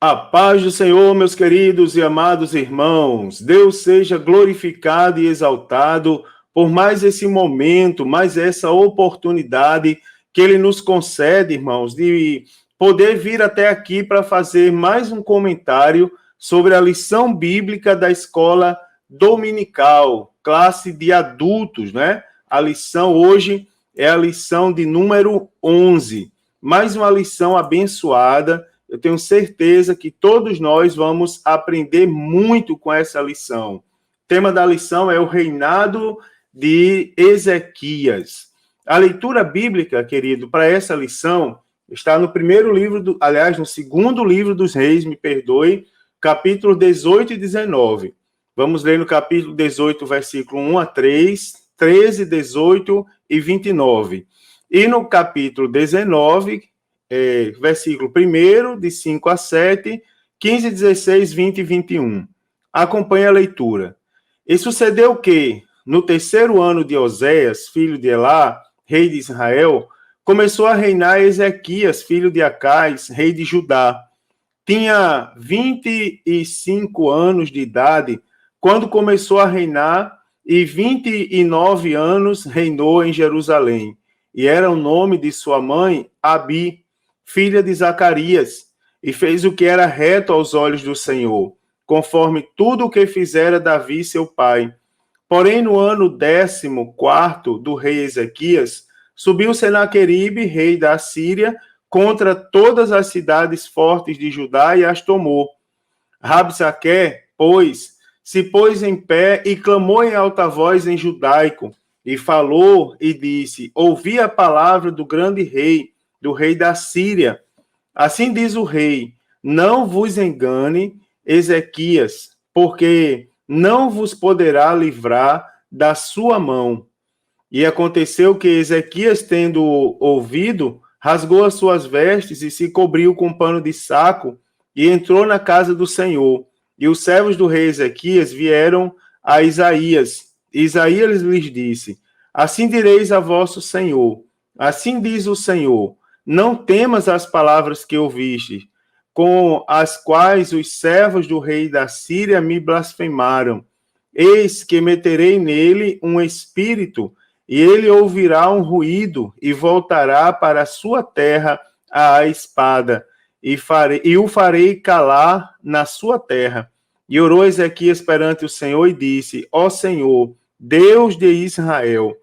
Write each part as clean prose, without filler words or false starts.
A paz do Senhor, meus queridos e amados irmãos. Deus seja glorificado e exaltado por mais esse momento, mais essa oportunidade que Ele nos concede, irmãos, de poder vir até aqui para fazer mais um comentário sobre a lição bíblica da escola dominical, classe de adultos, né? A lição hoje é a lição de número 11. Mais uma lição abençoada. Eu tenho certeza que todos nós vamos aprender muito com essa lição. O tema da lição é o reinado de Ezequias. A leitura bíblica, querido, para essa lição está no primeiro livro, no segundo livro dos Reis, me perdoe, capítulo 18 e 19. Vamos ler no capítulo 18, versículo 1 a 3, 13, 18 e 29. E no capítulo 19, versículo 1, de 5 a 7, 15, 16, 20 e 21. Acompanhe a leitura. E sucedeu que, no terceiro ano de Oséias, filho de Elá, rei de Israel, começou a reinar Ezequias, filho de Acais, rei de Judá. Tinha 25 anos de idade quando começou a reinar, e 29 anos reinou em Jerusalém. E era o nome de sua mãe, Abi, filha de Zacarias, e fez o que era reto aos olhos do Senhor, conforme tudo o que fizera Davi, seu pai. Porém, no ano 14º do rei Ezequias, subiu Senaqueribe, rei da Assíria, contra todas as cidades fortes de Judá e as tomou. Rabsaque, pois, se pôs em pé e clamou em alta voz em judaico, e falou e disse: ouvi a palavra do grande rei, do rei da Síria. Assim diz o rei: não vos engane, Ezequias, porque não vos poderá livrar da sua mão. E aconteceu que Ezequias, tendo ouvido, rasgou as suas vestes e se cobriu com pano de saco e entrou na casa do Senhor. E os servos do rei Ezequias vieram a Isaías. E Isaías lhes disse: assim direis a vosso Senhor, assim diz o Senhor: não temas as palavras que ouviste, com as quais os servos do rei da Síria me blasfemaram. Eis que meterei nele um espírito, e ele ouvirá um ruído, e voltará para a sua terra à espada, e o farei calar na sua terra. E orou Ezequias perante o Senhor e disse: ó Senhor, Deus de Israel,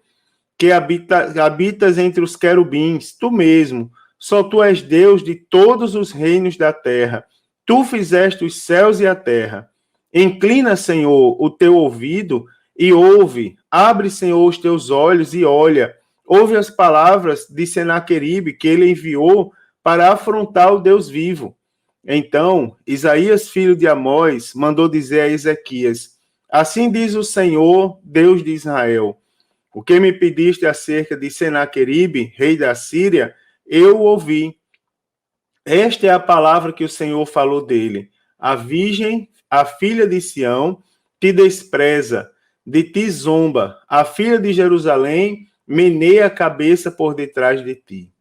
que habitas entre os querubins, tu mesmo, só tu és Deus de todos os reinos da terra. Tu fizeste os céus e a terra. Inclina, Senhor, o teu ouvido e ouve. Abre, Senhor, os teus olhos e olha. Ouve as palavras de Senaqueribe, que ele enviou para afrontar o Deus vivo. Então, Isaías, filho de Amós, mandou dizer a Ezequias: assim diz o Senhor, Deus de Israel: o que me pediste acerca de Senaqueribe, rei da Síria, eu ouvi. Esta é a palavra que o Senhor falou dele. A virgem, a filha de Sião, te despreza, de ti zomba. A filha de Jerusalém meneia a cabeça por detrás de ti.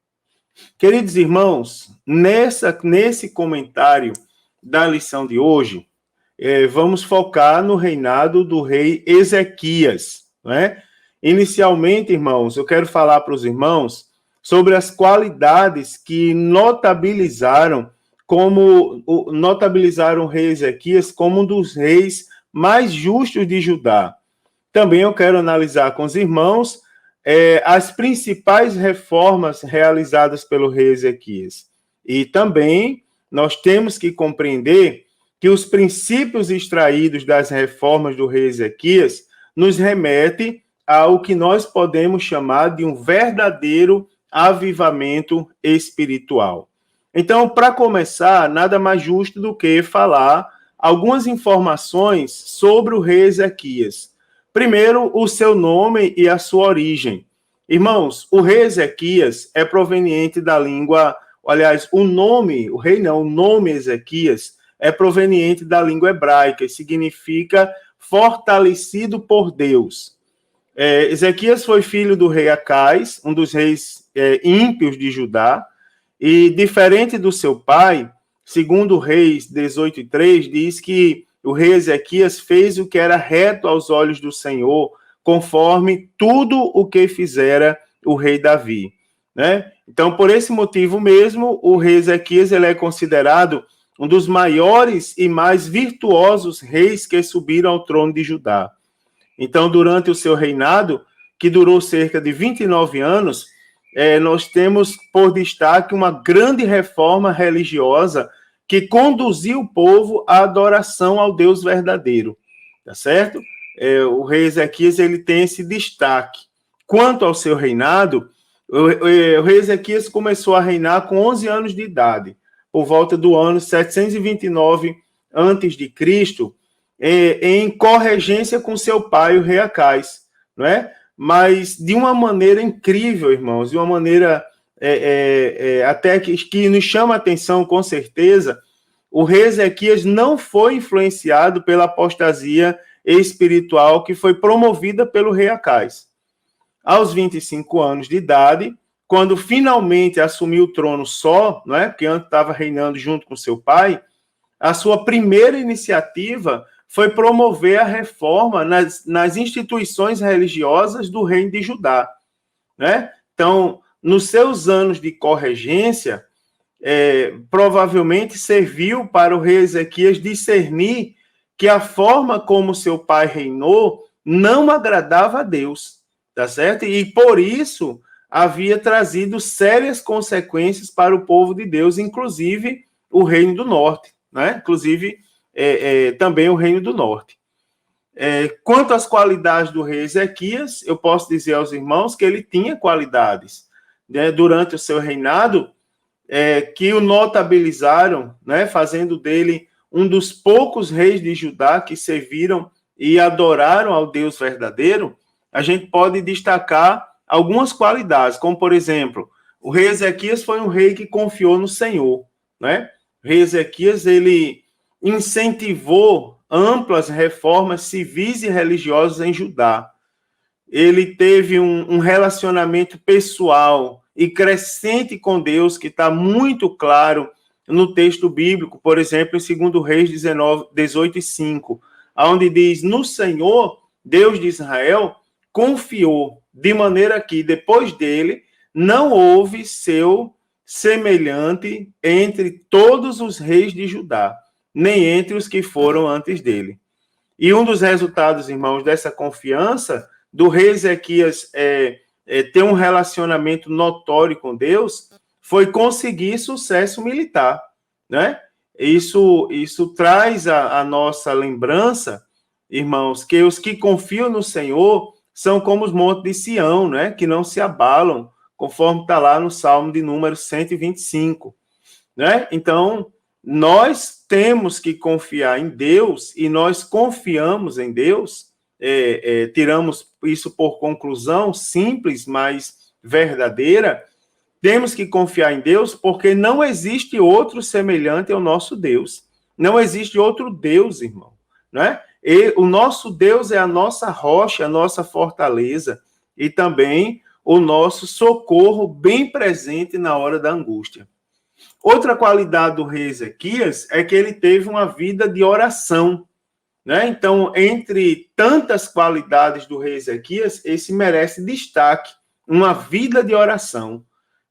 Queridos irmãos, nesse comentário da lição de hoje, vamos focar no reinado do rei Ezequias, né? Inicialmente, irmãos, eu quero falar para os irmãos sobre as qualidades que notabilizaram o rei Ezequias como um dos reis mais justos de Judá. Também eu quero analisar com os irmãos as principais reformas realizadas pelo rei Ezequias. E também nós temos que compreender que os princípios extraídos das reformas do rei Ezequias nos remetem ao que nós podemos chamar de um verdadeiro avivamento espiritual. Então, para começar, nada mais justo do que falar algumas informações sobre o rei Ezequias. Primeiro, o seu nome e a sua origem. Irmãos, o rei Ezequias é proveniente da língua, aliás, o nome Ezequias é proveniente da língua hebraica e significa fortalecido por Deus. Ezequias foi filho do rei Acais, um dos reis ímpios de Judá, e diferente do seu pai, segundo Reis 18:3, diz que o rei Ezequias fez o que era reto aos olhos do Senhor, conforme tudo o que fizera o rei Davi, né? Então, por esse motivo mesmo, o rei Ezequias ele é considerado um dos maiores e mais virtuosos reis que subiram ao trono de Judá. Então, durante o seu reinado, que durou cerca de 29 anos, nós temos por destaque uma grande reforma religiosa que conduziu o povo à adoração ao Deus verdadeiro, tá certo? O rei Ezequias ele tem esse destaque. Quanto ao seu reinado, o rei Ezequias começou a reinar com 11 anos de idade, por volta do ano 729 a.C., em corregência com seu pai, o rei Acais, não é? Mas de uma maneira incrível, irmãos, de uma maneira até que nos chama a atenção, com certeza, o rei Ezequias não foi influenciado pela apostasia espiritual que foi promovida pelo rei Acais. Aos 25 anos de idade, quando finalmente assumiu o trono só, não é? Porque antes estava reinando junto com seu pai, a sua primeira iniciativa foi promover a reforma nas instituições religiosas do reino de Judá, né? Então, nos seus anos de corregência, provavelmente serviu para o rei Ezequias discernir que a forma como seu pai reinou não agradava a Deus, tá certo? E por isso havia trazido sérias consequências para o povo de Deus, inclusive o reino do norte, né? Inclusive também o reino do norte. Quanto às qualidades do rei Ezequias, eu posso dizer aos irmãos que ele tinha qualidades, né, durante o seu reinado, que o notabilizaram, né, fazendo dele um dos poucos reis de Judá que serviram e adoraram ao Deus verdadeiro. A gente pode destacar algumas qualidades, como, por exemplo, o rei Ezequias foi um rei que confiou no Senhor, né? O rei Ezequias, ele incentivou amplas reformas civis e religiosas em Judá. Ele teve um relacionamento pessoal e crescente com Deus, que está muito claro no texto bíblico, por exemplo, em 2 Reis 18:5, onde diz: no Senhor, Deus de Israel, confiou, de maneira que, depois dele, não houve seu semelhante entre todos os reis de Judá, nem entre os que foram antes dele. E um dos resultados, irmãos, dessa confiança do rei Ezequias ter um relacionamento notório com Deus foi conseguir sucesso militar, né? Isso traz a nossa lembrança, irmãos, que os que confiam no Senhor são como os montes de Sião, né? Que não se abalam, conforme está lá no Salmo de número 125, né? Então, nós temos que confiar em Deus, e nós confiamos em Deus, tiramos isso por conclusão simples, mas verdadeira. Temos que confiar em Deus porque não existe outro semelhante ao nosso Deus. Não existe outro Deus, irmão, né? E o nosso Deus é a nossa rocha, a nossa fortaleza e também o nosso socorro bem presente na hora da angústia. Outra qualidade do rei Ezequias é que ele teve uma vida de oração, né? Então, entre tantas qualidades do rei Ezequias, esse merece destaque, uma vida de oração,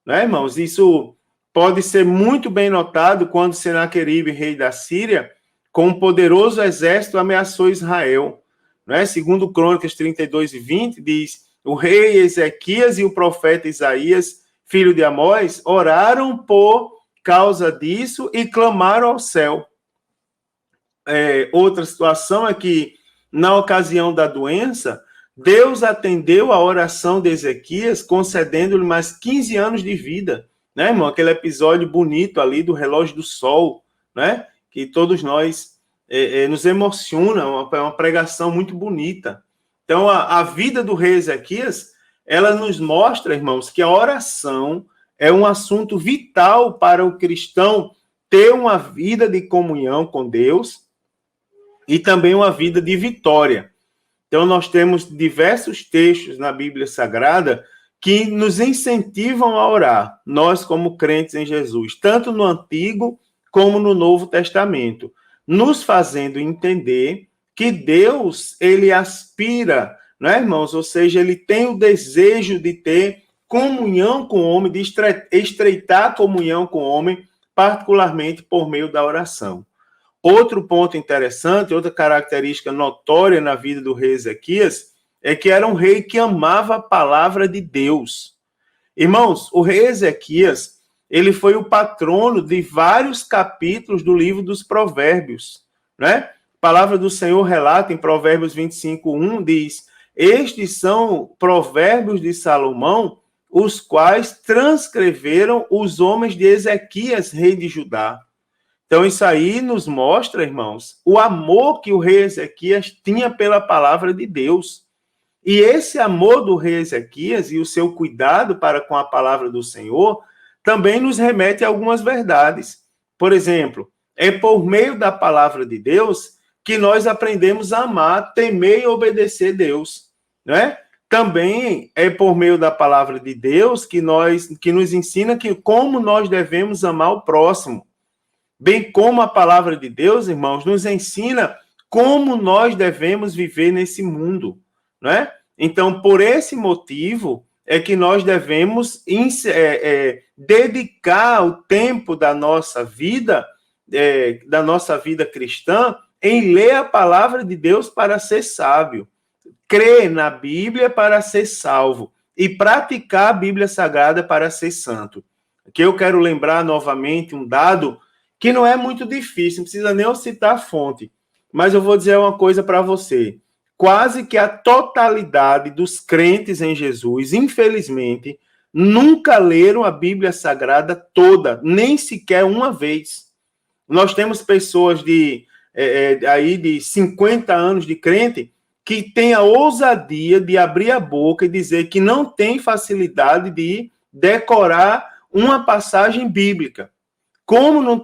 né, irmãos? Isso pode ser muito bem notado quando Senaqueribe, rei da Síria, com um poderoso exército, ameaçou Israel, né? Segundo Crônicas 32:20, diz: o rei Ezequias e o profeta Isaías, filho de Amós, oraram por causa disso e clamaram ao céu. Outra situação é que, na ocasião da doença, Deus atendeu a oração de Ezequias, concedendo-lhe mais 15 anos de vida, né, irmão? Aquele episódio bonito ali do relógio do sol, né? Que todos nós nos emociona, uma pregação muito bonita. Então, a vida do rei Ezequias, ela nos mostra, irmãos, que a oração é um assunto vital para o cristão ter uma vida de comunhão com Deus e também uma vida de vitória. Então, nós temos diversos textos na Bíblia Sagrada que nos incentivam a orar, nós como crentes em Jesus, tanto no Antigo como no Novo Testamento, nos fazendo entender que Deus, ele aspira, né, irmãos? Ou seja, ele tem o desejo de ter comunhão com o homem, de estreitar a comunhão com o homem, particularmente por meio da oração. Outro ponto interessante, outra característica notória na vida do rei Ezequias, é que era um rei que amava a palavra de Deus. Irmãos, o rei Ezequias, ele foi o patrono de vários capítulos do livro dos Provérbios, né? A palavra do Senhor relata em Provérbios 25:1, diz: estes são provérbios de Salomão, os quais transcreveram os homens de Ezequias, rei de Judá. Então, isso aí nos mostra, irmãos, o amor que o rei Ezequias tinha pela palavra de Deus. E esse amor do rei Ezequias e o seu cuidado para com a palavra do Senhor também nos remete a algumas verdades. Por exemplo, é por meio da palavra de Deus que nós aprendemos a amar, temer e obedecer Deus, né? Também é por meio da palavra de Deus que nos ensina como nós devemos amar o próximo. Bem como a palavra de Deus, irmãos, nos ensina como nós devemos viver nesse mundo, né? Então, por esse motivo, é que nós devemos dedicar o tempo da nossa vida cristã, em ler a palavra de Deus para ser sábio, crer na Bíblia para ser salvo e praticar a Bíblia Sagrada para ser santo. Aqui eu quero lembrar novamente um dado que não é muito difícil, não precisa nem eu citar a fonte, mas eu vou dizer uma coisa para você. Quase que a totalidade dos crentes em Jesus, infelizmente, nunca leram a Bíblia Sagrada toda, nem sequer uma vez. Nós temos pessoas de 50 anos de crente que têm a ousadia de abrir a boca e dizer que não tem facilidade de decorar uma passagem bíblica. Como não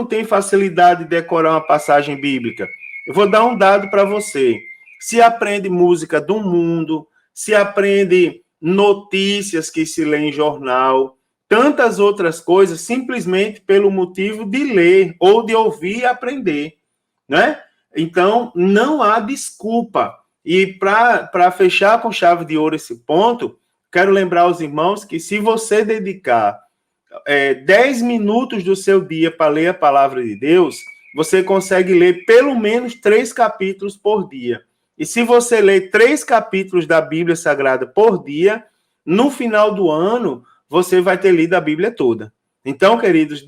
tem facilidade de decorar uma passagem bíblica? Eu vou dar um dado para você. Se aprende música do mundo, se aprende notícias que se lê em jornal, tantas outras coisas, simplesmente pelo motivo de ler ou de ouvir e aprender, né? Então, não há desculpa. E para fechar com chave de ouro esse ponto, quero lembrar aos irmãos que se você dedicar 10 minutos do seu dia para ler a palavra de Deus, você consegue ler pelo menos 3 capítulos por dia. E se você ler 3 capítulos da Bíblia Sagrada por dia, no final do ano, você vai ter lido a Bíblia toda. Então, queridos,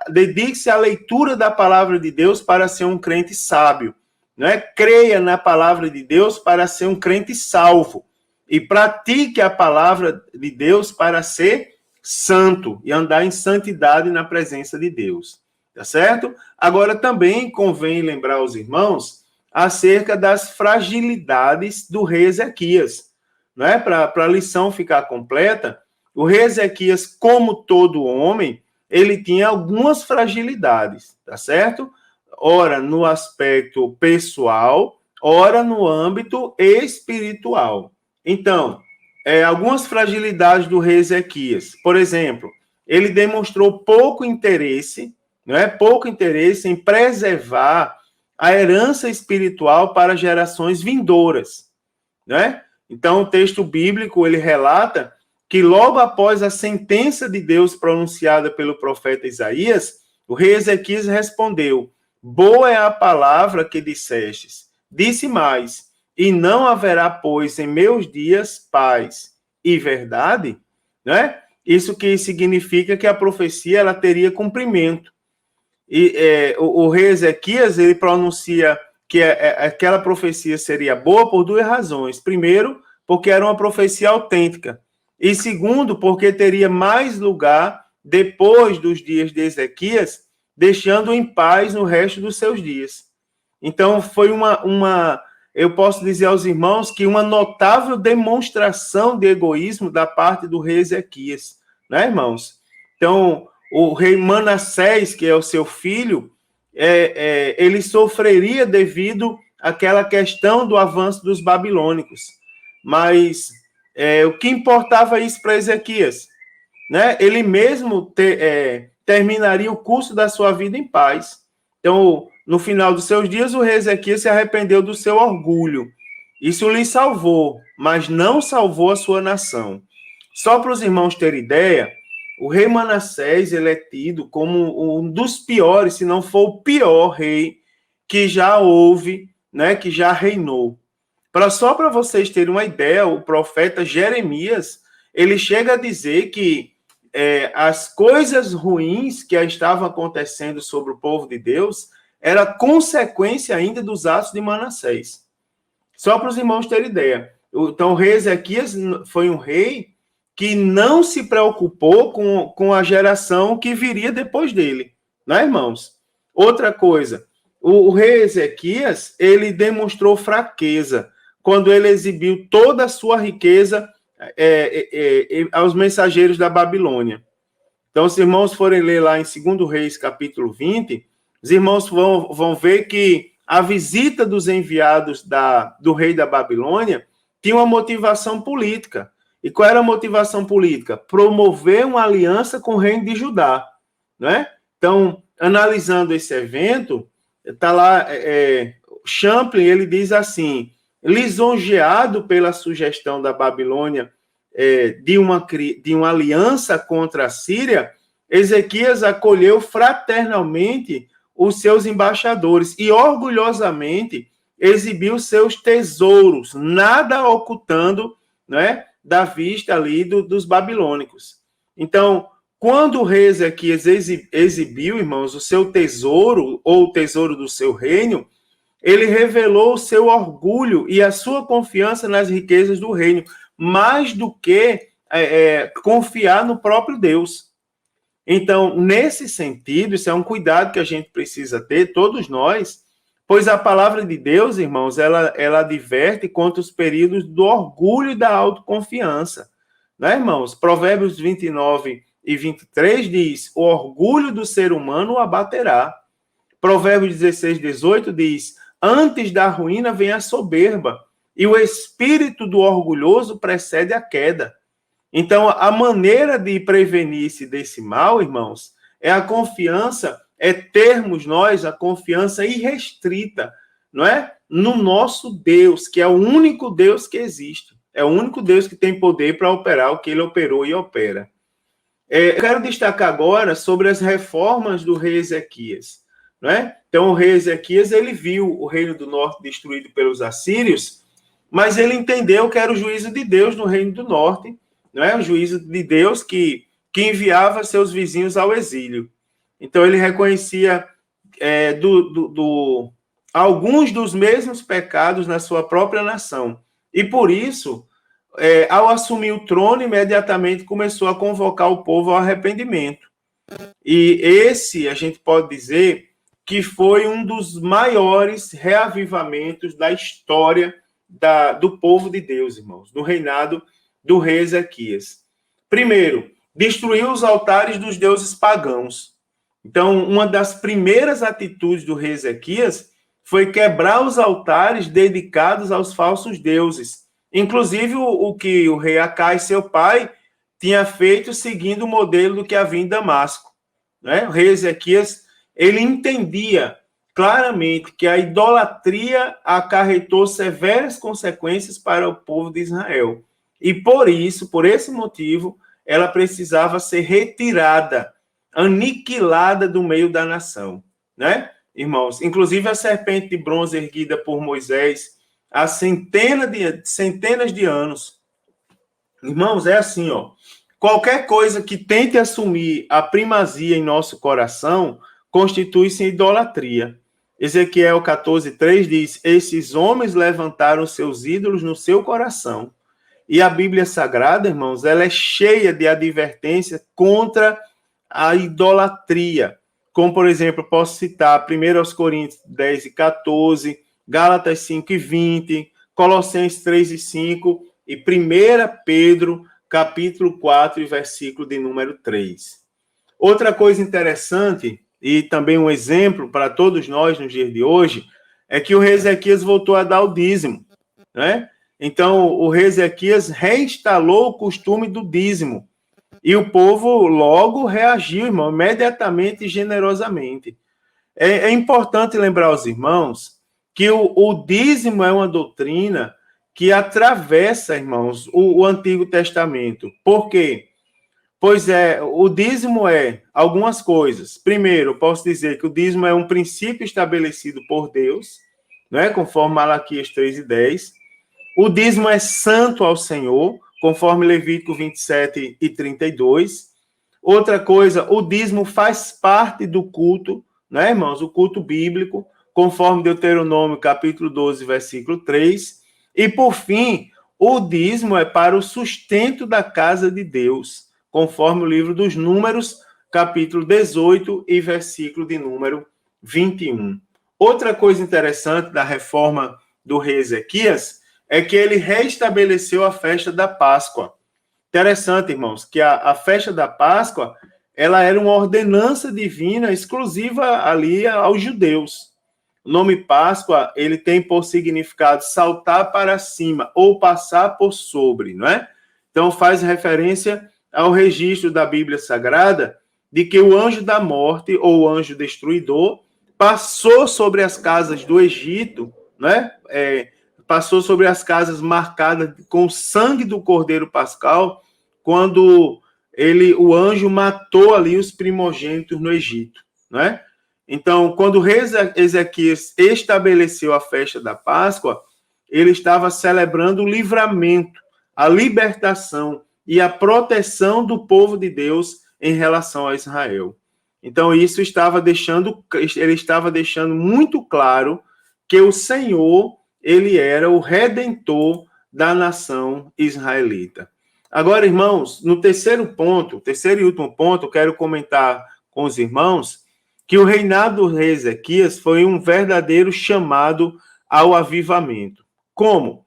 dedique-se à leitura da palavra de Deus para ser um crente sábio. Não é? Creia na palavra de Deus para ser um crente salvo. E pratique a palavra de Deus para ser santo e andar em santidade na presença de Deus. Tá certo? Agora, também convém lembrar aos irmãos acerca das fragilidades do rei Ezequias. Não é? Para a lição ficar completa, o rei Ezequias, como todo homem, ele tinha algumas fragilidades, tá certo? Ora no aspecto pessoal, ora no âmbito espiritual. Então, algumas fragilidades do rei Ezequias. Por exemplo, ele demonstrou pouco interesse em preservar a herança espiritual para gerações vindouras, né? Então, o texto bíblico, ele relata que logo após a sentença de Deus pronunciada pelo profeta Isaías, o rei Ezequias respondeu: boa é a palavra que dissestes. Disse mais: e não haverá, pois, em meus dias paz e verdade, né? Isso que significa que a profecia ela teria cumprimento. E o rei Ezequias, ele pronuncia que aquela profecia seria boa por 2 razões. Primeiro, porque era uma profecia autêntica. E segundo, porque teria mais lugar depois dos dias de Ezequias, deixando em paz no resto dos seus dias. Então, foi eu posso dizer aos irmãos que uma notável demonstração de egoísmo da parte do rei Ezequias, né, irmãos? Então, o rei Manassés, que é o seu filho, ele sofreria devido àquela questão do avanço dos babilônicos. Mas o que importava isso para Ezequias? Né? Ele mesmo terminaria o curso da sua vida em paz. Então, no final dos seus dias, o rei Ezequias se arrependeu do seu orgulho. Isso lhe salvou, mas não salvou a sua nação. Só para os irmãos terem ideia, o rei Manassés, ele é tido como um dos piores, se não for o pior rei que já houve, né, que já reinou. Só para vocês terem uma ideia, o profeta Jeremias, ele chega a dizer que as coisas ruins que estavam acontecendo sobre o povo de Deus era consequência ainda dos atos de Manassés. Só para os irmãos terem ideia. Então, o rei Ezequias foi um rei que não se preocupou com a geração que viria depois dele, né, irmãos? Outra coisa, o rei Ezequias, ele demonstrou fraqueza quando ele exibiu toda a sua riqueza aos mensageiros da Babilônia. Então, se os irmãos forem ler lá em 2 Reis, capítulo 20, os irmãos vão ver que a visita dos enviados do rei da Babilônia tinha uma motivação política. E qual era a motivação política? Promover uma aliança com o reino de Judá, né? Então, analisando esse evento, está lá, Champlin, ele diz assim: lisonjeado pela sugestão da Babilônia de uma aliança contra a Síria, Ezequias acolheu fraternalmente os seus embaixadores e orgulhosamente exibiu seus tesouros, nada ocultando, né, da vista ali dos babilônicos. Então, quando o rei Ezequias exibiu, irmãos, o seu tesouro, ou o tesouro do seu reino, ele revelou o seu orgulho e a sua confiança nas riquezas do reino, mais do que confiar no próprio Deus. Então, nesse sentido, isso é um cuidado que a gente precisa ter, todos nós, pois a palavra de Deus, irmãos, ela adverte contra os períodos do orgulho e da autoconfiança. Né, irmãos? Provérbios 29 e 23 diz: o orgulho do ser humano o abaterá. Provérbios 16, 18 diz: antes da ruína vem a soberba, e o espírito do orgulhoso precede a queda. Então, a maneira de prevenir-se desse mal, irmãos, é a confiança, termos nós a confiança irrestrita, não é? No nosso Deus, que é o único Deus que existe. É o único Deus que tem poder para operar o que ele operou e opera. Eu quero destacar agora sobre as reformas do rei Ezequias. Não é? Então, o rei Ezequias, ele viu o reino do norte destruído pelos assírios, mas ele entendeu que era o juízo de Deus no reino do norte, não é? O juízo de Deus que enviava seus vizinhos ao exílio. Então, ele reconhecia alguns dos mesmos pecados na sua própria nação. E, por isso, ao assumir o trono, imediatamente começou a convocar o povo ao arrependimento. E esse, a gente pode dizer, que foi um dos maiores reavivamentos da história do povo de Deus, irmãos, no reinado do rei Ezequias. Primeiro, destruiu os altares dos deuses pagãos. Então, uma das primeiras atitudes do rei Ezequias foi quebrar os altares dedicados aos falsos deuses. Inclusive, o que o rei Acai, seu pai, tinha feito seguindo o modelo do que havia em Damasco. Né? O rei Ezequias, ele entendia claramente que a idolatria acarretou severas consequências para o povo de Israel. E por isso, por esse motivo, ela precisava ser retirada, aniquilada do meio da nação, né, irmãos? Inclusive a serpente de bronze erguida por Moisés há centenas de anos. Irmãos, é assim, ó. Qualquer coisa que tente assumir a primazia em nosso coração constitui-se em idolatria. Ezequiel 14:3 diz: esses homens levantaram seus ídolos no seu coração. E a Bíblia Sagrada, irmãos, ela é cheia de advertência contra a idolatria. Como, por exemplo, posso citar 1 Coríntios 10:14, Gálatas 5:20, Colossenses 3:5 e 1 Pedro, capítulo 4, versículo de número 3. Outra coisa interessante, e também um exemplo para todos nós nos dias de hoje, é que o rei Ezequias voltou a dar o dízimo, né? Então, o rei Ezequias reinstalou o costume do dízimo. E o povo logo reagiu, irmão, imediatamente e generosamente. É importante lembrar aos irmãos que o dízimo é uma doutrina que atravessa, irmãos, o Antigo Testamento. Por quê? Pois é, o dízimo é algumas coisas. Primeiro, eu posso dizer que o dízimo é um princípio estabelecido por Deus, né, conforme Malaquias 3:10. O dízimo é santo ao Senhor, conforme Levítico 27:32. Outra coisa, o dízimo faz parte do culto, né, irmãos? O culto bíblico, conforme Deuteronômio capítulo 12, versículo 3. E, por fim, o dízimo é para o sustento da casa de Deus, conforme o livro dos Números, capítulo 18 e versículo de número 21. Outra coisa interessante da reforma do rei Ezequias é que ele restabeleceu a festa da Páscoa. Interessante, irmãos, que a festa da Páscoa, ela era uma ordenança divina exclusiva ali aos judeus. O nome Páscoa, ele tem por significado saltar para cima ou passar por sobre, não é? Então faz referência ao registro da Bíblia Sagrada de que o anjo da morte ou o anjo destruidor passou sobre as casas do Egito, né? Passou sobre as casas marcadas com o sangue do Cordeiro Pascal, quando o anjo matou ali os primogênitos no Egito, né? Então, quando o rei Ezequias estabeleceu a festa da Páscoa, ele estava celebrando o livramento, a libertação e a proteção do povo de Deus em relação a Israel. Então, isso ele estava deixando muito claro que o Senhor, ele era o redentor da nação israelita. Agora, irmãos, no terceiro e último ponto, eu quero comentar com os irmãos que o reinado do rei Ezequias foi um verdadeiro chamado ao avivamento. Como?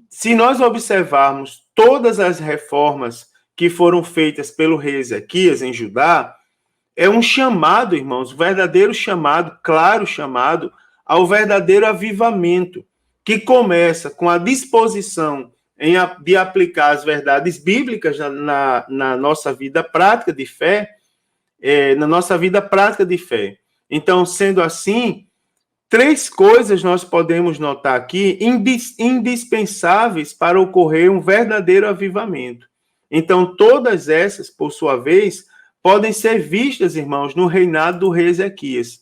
Se nós observarmos todas as reformas que foram feitas pelo rei Ezequias em Judá, é um chamado, irmãos, um verdadeiro chamado, claro chamado, ao verdadeiro avivamento, que começa com a disposição de aplicar as verdades bíblicas na nossa vida prática de fé, Então, sendo assim, três coisas nós podemos notar aqui indispensáveis para ocorrer um verdadeiro avivamento. Então, todas essas, por sua vez, podem ser vistas, irmãos, no reinado do rei Ezequias.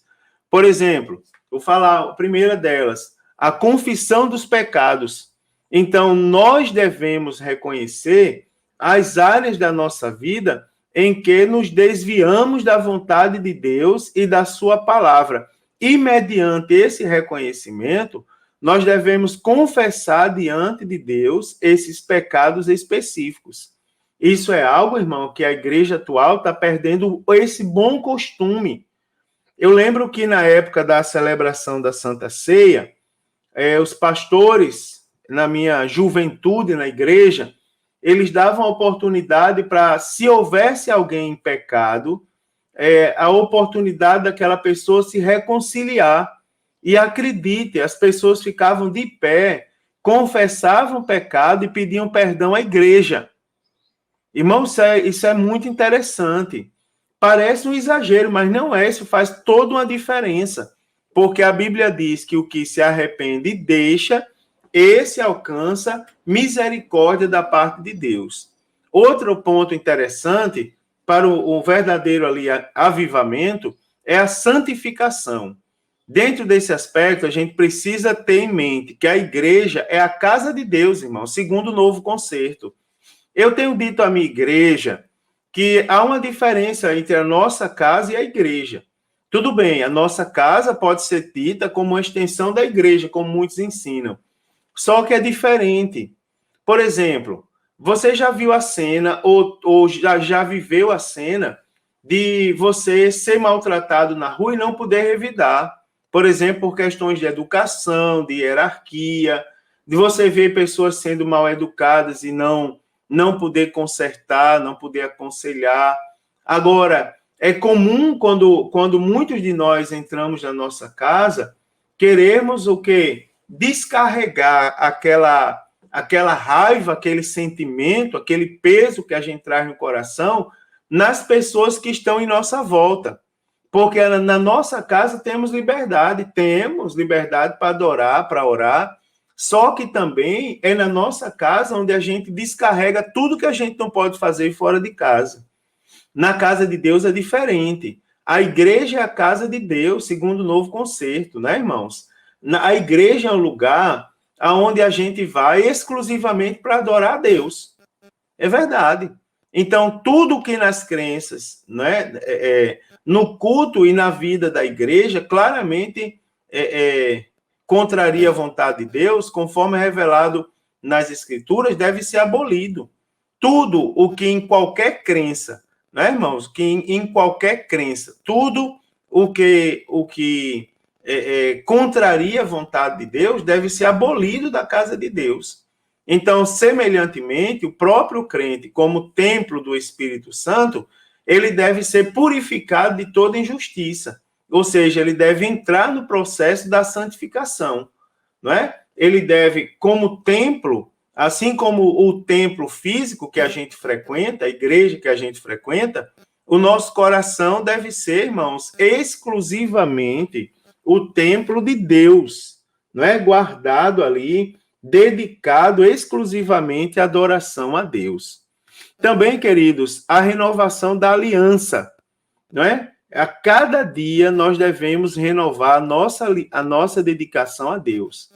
Por exemplo, vou falar a primeira delas, a confissão dos pecados. Então, nós devemos reconhecer as áreas da nossa vida em que nos desviamos da vontade de Deus e da sua palavra. E, mediante esse reconhecimento, nós devemos confessar diante de Deus esses pecados específicos. Isso é algo, irmão, que a igreja atual está perdendo esse bom costume. Eu lembro que na época da celebração da Santa Ceia, os pastores, na minha juventude na igreja, eles davam a oportunidade para, se houvesse alguém em pecado, a oportunidade daquela pessoa se reconciliar. E acredite, as pessoas ficavam de pé, confessavam o pecado e pediam perdão à igreja. Irmão, isso é muito interessante. Parece um exagero, mas não é. Isso faz toda uma diferença. Porque a Bíblia diz que o que se arrepende e deixa, esse alcança misericórdia da parte de Deus. Outro ponto interessante para o verdadeiro avivamento é a santificação. Dentro desse aspecto, a gente precisa ter em mente que a igreja é a casa de Deus, irmão, segundo o novo concerto. Eu tenho dito à minha igreja que há uma diferença entre a nossa casa e a igreja. Tudo bem, a nossa casa pode ser dita como uma extensão da igreja, como muitos ensinam. Só que é diferente. Por exemplo, você já viu a cena, ou já viveu a cena, de você ser maltratado na rua e não poder revidar. Por exemplo, por questões de educação, de hierarquia, de você ver pessoas sendo mal educadas e não poder consertar, não poder aconselhar. Agora, é comum quando muitos de nós entramos na nossa casa, queremos o quê? Descarregar aquela raiva, aquele sentimento, aquele peso que a gente traz no coração nas pessoas que estão em nossa volta. Porque na nossa casa temos liberdade para adorar, para orar, só que também é na nossa casa onde a gente descarrega tudo que a gente não pode fazer fora de casa. Na casa de Deus é diferente. A igreja é a casa de Deus, segundo o novo concerto, né, irmãos? A igreja é um lugar onde a gente vai exclusivamente para adorar a Deus. É verdade. Então, tudo que nas crenças, né, no culto e na vida da igreja, claramente contraria a vontade de Deus, conforme é revelado nas Escrituras, deve ser abolido. Tudo o que em qualquer crença, né, irmãos? Que em qualquer crença, tudo o que contraria a vontade de Deus deve ser abolido da casa de Deus. Então, semelhantemente, o próprio crente, como templo do Espírito Santo, ele deve ser purificado de toda injustiça. Ou seja, ele deve entrar no processo da santificação, não é? Ele deve, como templo, assim como o templo físico que a gente frequenta, a igreja que a gente frequenta, o nosso coração deve ser, irmãos, exclusivamente o templo de Deus, não é? Guardado ali, dedicado exclusivamente à adoração a Deus. Também, queridos, a renovação da aliança, não é? A cada dia nós devemos renovar a nossa dedicação a Deus,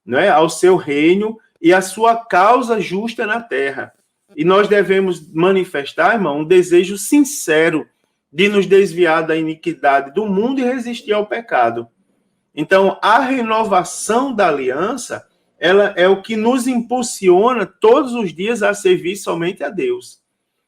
não é? Ao seu reino e à sua causa justa na terra. E nós devemos manifestar, irmão, um desejo sincero de nos desviar da iniquidade do mundo e resistir ao pecado. Então, a renovação da aliança, ela é o que nos impulsiona todos os dias a servir somente a Deus.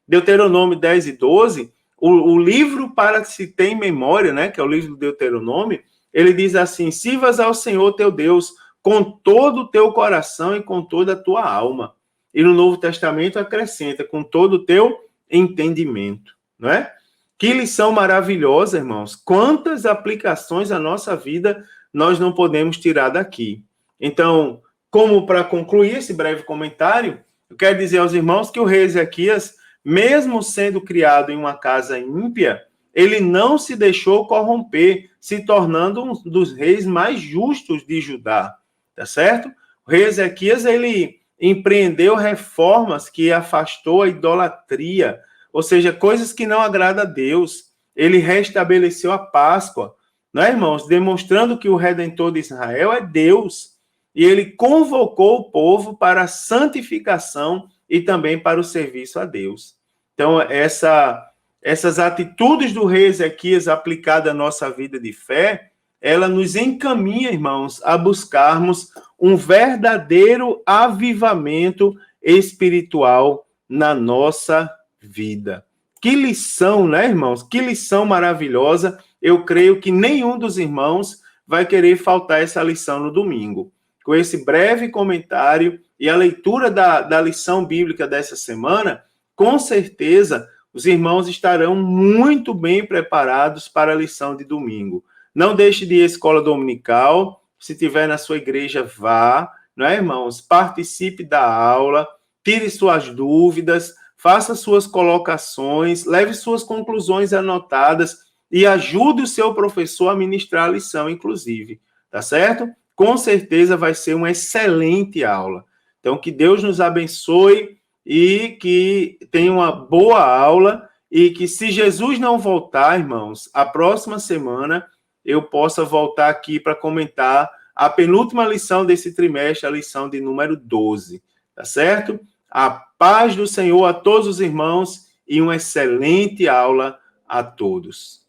Deuteronômio 10 e 12, o livro para se ter em memória, né, que é o livro do Deuteronômio, ele diz assim: sirvas ao Senhor teu Deus com todo o teu coração e com toda a tua alma. E no Novo Testamento acrescenta, com todo o teu entendimento, não é? Que lição maravilhosa, irmãos. Quantas aplicações à nossa vida nós não podemos tirar daqui. Então, como para concluir esse breve comentário, eu quero dizer aos irmãos que o rei Ezequias, mesmo sendo criado em uma casa ímpia, ele não se deixou corromper, se tornando um dos reis mais justos de Judá, tá certo? O rei Ezequias, ele empreendeu reformas que afastou a idolatria, ou seja, coisas que não agradam a Deus. Ele restabeleceu a Páscoa, não é, irmãos? Demonstrando que o Redentor de Israel é Deus. E ele convocou o povo para a santificação e também para o serviço a Deus. Então, essas atitudes do rei Ezequias aplicadas à nossa vida de fé, ela nos encaminha, irmãos, a buscarmos um verdadeiro avivamento espiritual na nossa vida. Que lição, né, irmãos? Que lição maravilhosa. Eu creio que nenhum dos irmãos vai querer faltar essa lição no domingo. Com esse breve comentário e a leitura da lição bíblica dessa semana, com certeza os irmãos estarão muito bem preparados para a lição de domingo. Não deixe de ir à escola dominical. Se tiver na sua igreja, vá, não é, irmãos? Participe da aula, tire suas dúvidas, faça suas colocações, leve suas conclusões anotadas e ajude o seu professor a ministrar a lição, inclusive, tá certo? Com certeza vai ser uma excelente aula. Então, que Deus nos abençoe e que tenha uma boa aula e que, se Jesus não voltar, irmãos, a próxima semana eu possa voltar aqui para comentar a penúltima lição desse trimestre, a lição de número 12, tá certo? A paz do Senhor a todos os irmãos e uma excelente aula a todos.